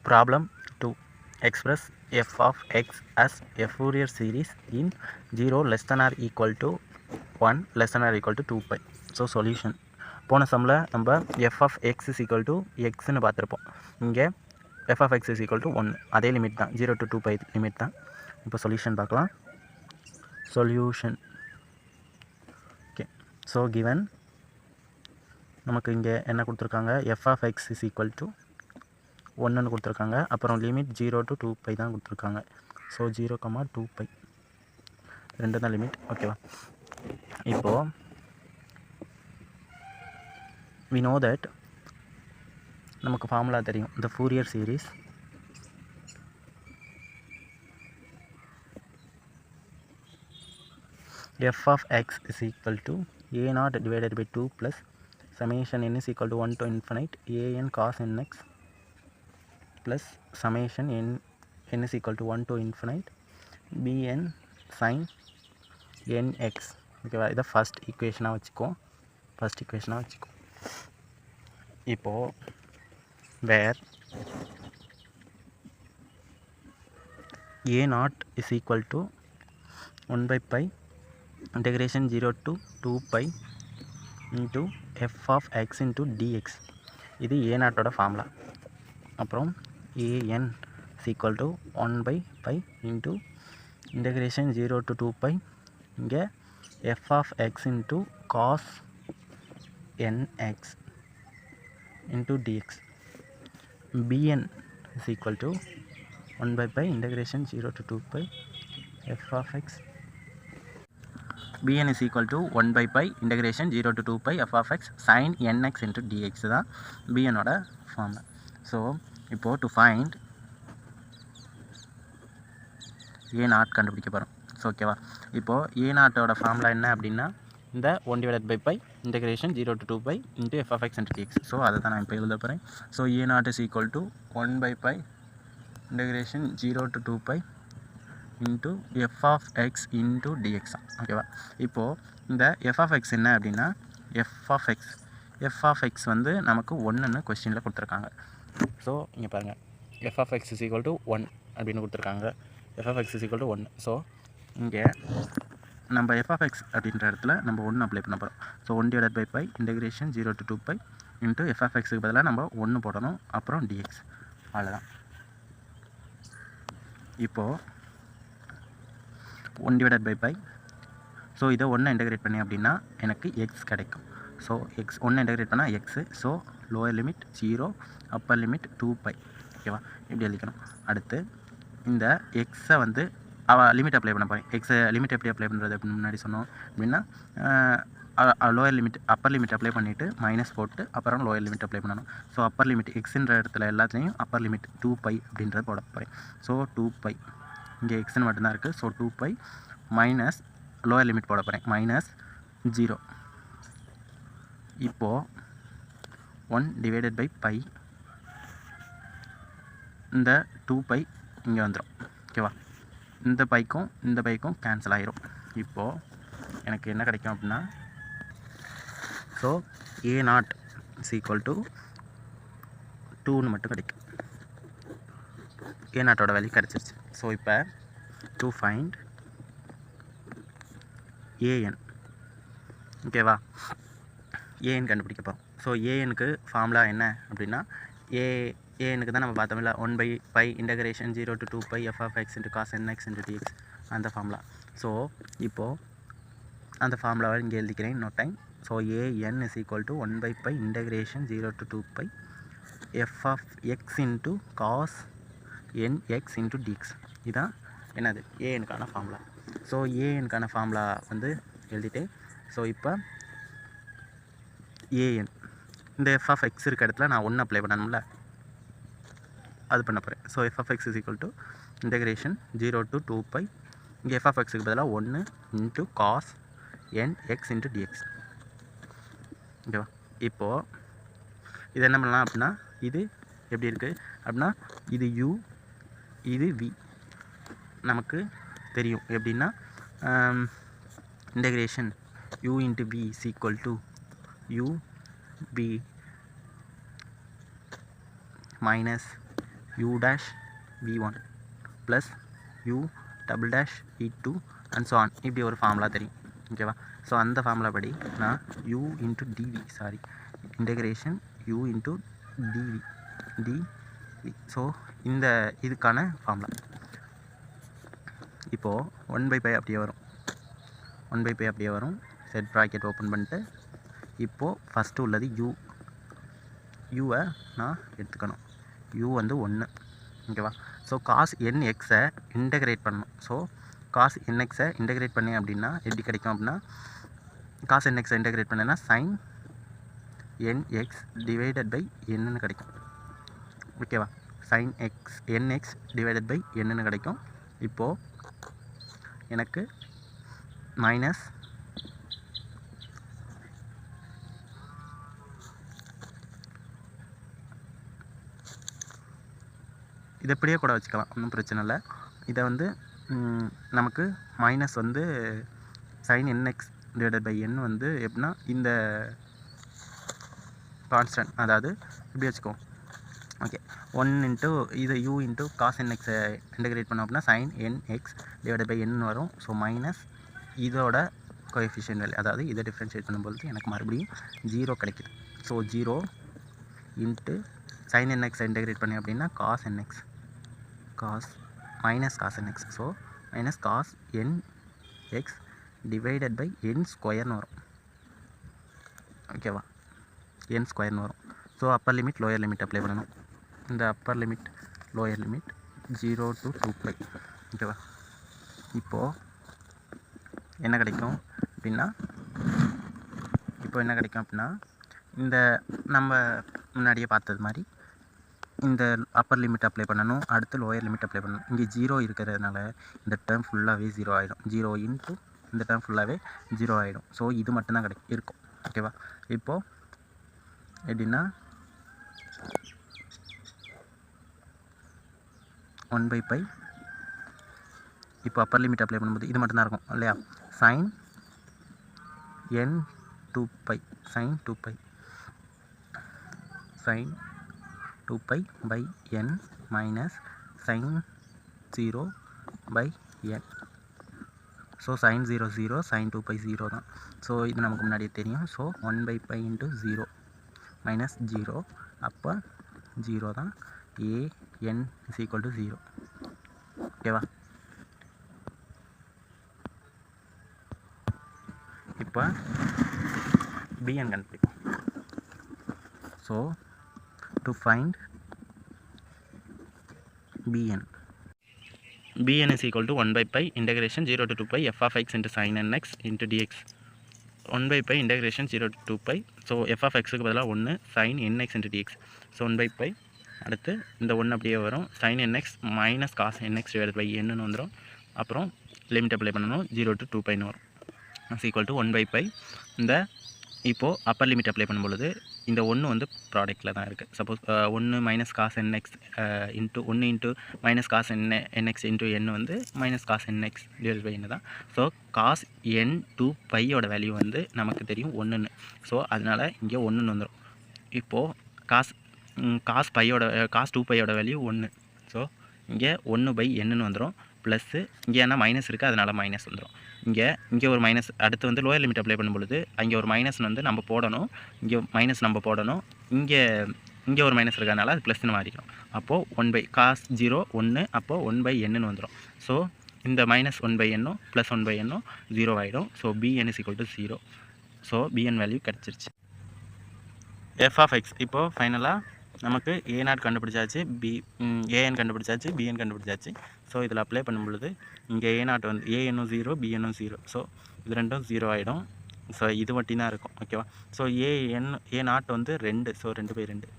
Problem 2. Express f of x as a Fourier series in 0 less than or equal to 1 less than or equal to 2 pi. So solution. போன சம்மில் நம்ம f of x is equal to xன்னு பார்த்துருப்போம். இங்கே f of x is equal to 1. அதே limit தான், 0 to 2 pi limit தான். இப்போ solution பார்க்கலாம். சொல்யூஷன். ஓகே, ஸோ கிவன் நமக்கு இங்கே என்ன கொடுத்துருக்காங்க, f of x is equal to 1ன்னு கொடுத்துருக்காங்க. அப்புறம் லிமிட் 0 to 2 pi தான் கொடுத்துருக்காங்க. ஸோ 0, 2 pi ரெண்டு தான் லிமிட். ஓகேவா? இப்போது we know that நமக்கு ஃபார்முலா தெரியும். இந்த Fourier series f of x is equal to a0 divided by 2 plus summation n is equal to 1 to infinite an cos nx plus summation n is equal to 1 to infinite bn sin nx. ஓகேவா? இதை first ஈக்குவேஷனாக வச்சுக்கோ. இப்போது வேர் a0 is equal to 1 by pi integration 0 to 2 pi into f of x into dx. இது a0ஓட formula. அப்புறம் an is equal to 1 by pi into integration 0 to 2 pi இங்கே f of x into cos nx into dx. bn is equal to 1 by pi integration 0 to 2 pi f of x. bn is equal to 1 by pi integration 0 to 2 pi f of x sin nx into dx தான் bnோட formula. So இப்போது to find a0 கண்டுபிடிக்க போகிறோம். So ஓகேவா? இப்போது a0ஓட formula என்ன அப்படின்னா இந்த 1 divided by pi integration 0 to 2 pi into f of x into dx. So அதை தான் நான் இப்போ எழுத போகிறேன். So a0 is equal to 1 by pi integration 0 to 2 pi into f of x into dx. ஓகேவா? இப்போது இந்த f of x என்ன அப்படின்னா f of x வந்து நமக்கு 1ன்னு கொஸ்டினில் கொடுத்துருக்காங்க. ஸோ இங்கே பாருங்கள், f of x is equal to 1 அப்படின்னு கொடுத்துருக்காங்க. f of x is equal to 1. So இங்கே நம்ம f of x அப்படின்ற இடத்துல நம்ம 1 அப்ளை பண்ண போகிறோம். So 1 divided by pi integration 0 to 2 pi into f of xக்கு பதிலாக நம்ம 1 போடணும். அப்புறம் dx. அவ்வளோதான். இப்போது 1 divided by pi. ஸோ இதை 1 இன்டெகிரேட் பண்ணி அப்படின்னா எனக்கு x கிடைக்கும். ஸோ x 1 இன்டெகிரேட் பண்ணால் x. So lower limit 0, upper limit 2 pi. ஓகேவா? இப்படி எழுதிக்கணும். அடுத்து இந்த எக்ஸை வந்து லிமிட் அப்ளை பண்ண போகிறேன். எக்ஸை லிமிட் எப்படி அப்ளை பண்ணுறது அப்படின்னு முன்னாடி சொன்னோம் அப்படின்னா lower limit upper limit apply பண்ணிவிட்டு மைனஸ் போட்டு அப்புறம் லோயர் லிமிட் அப்ளை பண்ணணும். ஸோ அப்பர் லிமிட் எக்ஸுன்ற இடத்துல எல்லாத்துலேயும் அப்பர் லிமிட் 2 pi அப்படின்றது போட போகிறேன். ஸோ 2 pi இங்கே எக்ஸ்ன்னு மட்டும்தான் இருக்குது. So 2 pi minus lower limit போட போகிறேன் மைனஸ் 0. இப்போது 1 divided by pi இந்த 2 pi இங்கே வந்துடும். ஓகேவா? இந்த பைக்கும் கேன்சல் ஆகிரும். இப்போது எனக்கு என்ன கிடைக்கும் அப்படின்னா so a0 is equal to 2ன்னு மட்டும் கிடைக்கும். a0ஓட வேல்யூ கிடச்சிருச்சு. ஸோ இப்போ டு ஃபைண்ட் an. ஓகேவா? an கண்டுபிடிக்க போகிறோம். ஸோ anக்கு ஃபார்முலா என்ன அப்படின்னா anக்கு தான் நம்ம பார்த்தோம்ல 1 by pi integration 0 to 2 pi f of x into cos nx into dx அந்த ஃபார்முலா. ஸோ இப்போது அந்த ஃபார்முலாவை இங்கே எழுதிக்கிறேன் இன்னொரு time. So an is equal to 1 by pi integration 0 to 2 pi f of x into cos nx into dx. இதுதான் என்னது anக்கான formula. So anக்கான formula வந்து எழுதிட்டு ஸோ இப்போ an இந்த f of x இருக்க இடத்துல நான் 1 அப்ளை பண்ணணும்ல, அது பண்ண போகிறேன். So f of x is equal to integration 0 to 2 pi இங்கே f of xக்கு பதிலாக 1 into cos nx into dx. ஓகேவா? இப்போது இது என்ன பண்ணலாம் அப்படின்னா இது எப்படி இருக்குது அப்படின்னா இது u இது v நமக்கு தெரியும். எப்படின்னா integration u into v is equal to u v minus u dash v1 plus u double dash v2 and so on. இப்படி ஒரு ஃபார்முலா தெரியும். ஓகேவா? ஸோ அந்த ஃபார்முலா படி நான் u into TV integration u into TV so இந்த இதுக்கான formula இப்போது 1/π அப்படியே வரும். 1/π அப்படியே வரும். செட் ப்ராக்கெட் ஓப்பன் பண்ணிட்டு இப்போது ஃபஸ்ட்டு உள்ளது யூவை நான் எடுத்துக்கணும். u வந்து 1. ஓகேவா? ஸோ காஸ் nxஐ இன்டகிரேட் பண்ணணும். ஸோ காஸ் nxஐ இன்டகிரேட் பண்ணேன் அப்படின்னா எப்படி கிடைக்கும் அப்படின்னா, காஸ் nxஐ இன்டகிரேட் பண்ணேன்னா சைன் nx டிவைடட் பை என்னன்னு கிடைக்கும். ஓகேவா? சைன் nx டிவைடட் பை என்னன்னு கிடைக்கும். இப்போது எனக்கு மைனஸ் இதை இப்படியே கூட வச்சுக்கலாம், ஒன்றும் பிரச்சனை இல்லை. இதை வந்து நமக்கு மைனஸ் வந்து sine nx divided by n வந்து எப்படின்னா இந்த கான்ஸ்டன்ட், அதாவது இப்படி வச்சுக்கோ. ஓகே, 1 இன்ட்டு இது u இன்ட்டு காஸ் nxஐ இன்டகிரேட் பண்ணோம் அப்படின்னா sine nx divided by n வரும். ஸோ மைனஸ் இதோட கோஎஃபிஷியன்ட் வேல்யூ, அதாவது இதை டிஃப்ரென்ஷியேட் பண்ணும்போது எனக்கு மறுபடியும் 0 கிடைக்குது. So 0 into sine nx integrate பண்ணி அப்படின்னா cos nx minus cos nx. So minus cos nx divided by n ஸ்கொயர்னு வரும். ஓகேவா? n ஸ்கொயர்னு வரும். So upper limit lower limit apply பண்ணணும். இந்த upper limit lower limit 0 to 2π. ஓகேவா? இப்போது என்ன கிடைக்கும் அப்படின்னா, இந்த நம்ம முன்னாடியே பார்த்தது மாதிரி இந்த அப்பர் லிமிட் அப்ளை பண்ணணும், அடுத்து லோயர் லிமிட் அப்ளை பண்ணணும். இங்கே 0 இருக்கிறதுனால இந்த டேர்ம் ஃபுல்லாகவே 0 ஆகிடும். 0 இன்ட்டு இந்த டேர்ம் ஃபுல்லாகவே 0 ஆகிடும். ஸோ இது மட்டும்தான் இருக்கும். ஓகேவா? இப்போது எப்படின்னா 1/π இப்போ அப்பர் லிமிட் அப்ளை பண்ணும்போது இது மட்டும்தான் இருக்கும் இல்லையா? Sine n 2π sine 2π by n minus sine 0 by n. So sine 0 0 sine 2π 0 தான். ஸோ இது நமக்கு முன்னாடியே தெரியும். ஸோ 1/π இன்ட்டு 0 மைனஸ் 0, அப்போ 0 தான். an is equal to 0. ஓகேவா? இப்போ bn கண்டுபிடிப்போம். So to find bn is equal to 1/π integration 0 to 2π f of x into sin nx into dx. 1/π integration 0 to 2π. So f of xக்கு பதிலாக 1 sin nx into dx. So 1/π அடுத்து இந்த 1 அப்படியே வரும். sin nx minus cos nx divide by என்னன்னு வந்துடும். அப்புறம் limit apply பண்ணணும், 0 to 2πன்னு வரும். Is equal to 1/π. இந்த இப்போது அப்பர் லிமிட் அப்ளை பண்ணும்பொழுது இந்த 1 வந்து ப்ராடக்ட்டில் தான் இருக்குது. Suppose 1 minus cos nx into 1 into minus cos nx into n வந்து minus cos nx divide by n தான். ஸோ காஸ் n 2πயோட வேல்யூ வந்து நமக்கு தெரியும் 1ன்னு. ஸோ அதனால் இங்கே 1ன்னு வந்துடும். இப்போது காஸ் 2πயோட வேல்யூ 1. ஸோ இங்கே 1/nன்னு வந்துடும். ப்ளஸ்ஸு இங்கே ஏன்னா மைனஸ் இருக்குது, அதனால் மைனஸ் வந்துடும். இங்கே ஒரு மைனஸ், அடுத்து வந்து லோயர் லிமிட் அப்ளை பண்ணும்பொழுது அங்கே ஒரு மைனஸ் வந்து நம்ம போடணும், இங்கே மைனஸ் நம்ம போடணும், இங்கே ஒரு மைனஸ் இருக்கிறதுனால அது ப்ளஸ்ன்னு மாறிக்கணும். அப்போது 1 காஸ் 0 1, அப்போது 1/nன்னு வந்துடும். ஸோ இந்த மைனஸ் 1/n ப்ளஸ் 1/n 0 ஆகிடும். So bn is equal to 0. So bn value கிடச்சிருச்சு. f of x இப்போது ஃபைனலாக நமக்கு a0 கண்டுபிடிச்சாச்சு, an கண்டுபிடிச்சாச்சு, bn கண்டுபிடிச்சாச்சு. ஸோ இதில் அப்ளை பண்ணும்பொழுது இங்கே a0 வந்து an 0 bn 0. ஸோ இது ரெண்டும் 0 ஆகிடும். ஸோ இது மட்டும் தான் இருக்கும். ஓகேவா? ஸோ a0 வந்து 2. ஸோ 2/2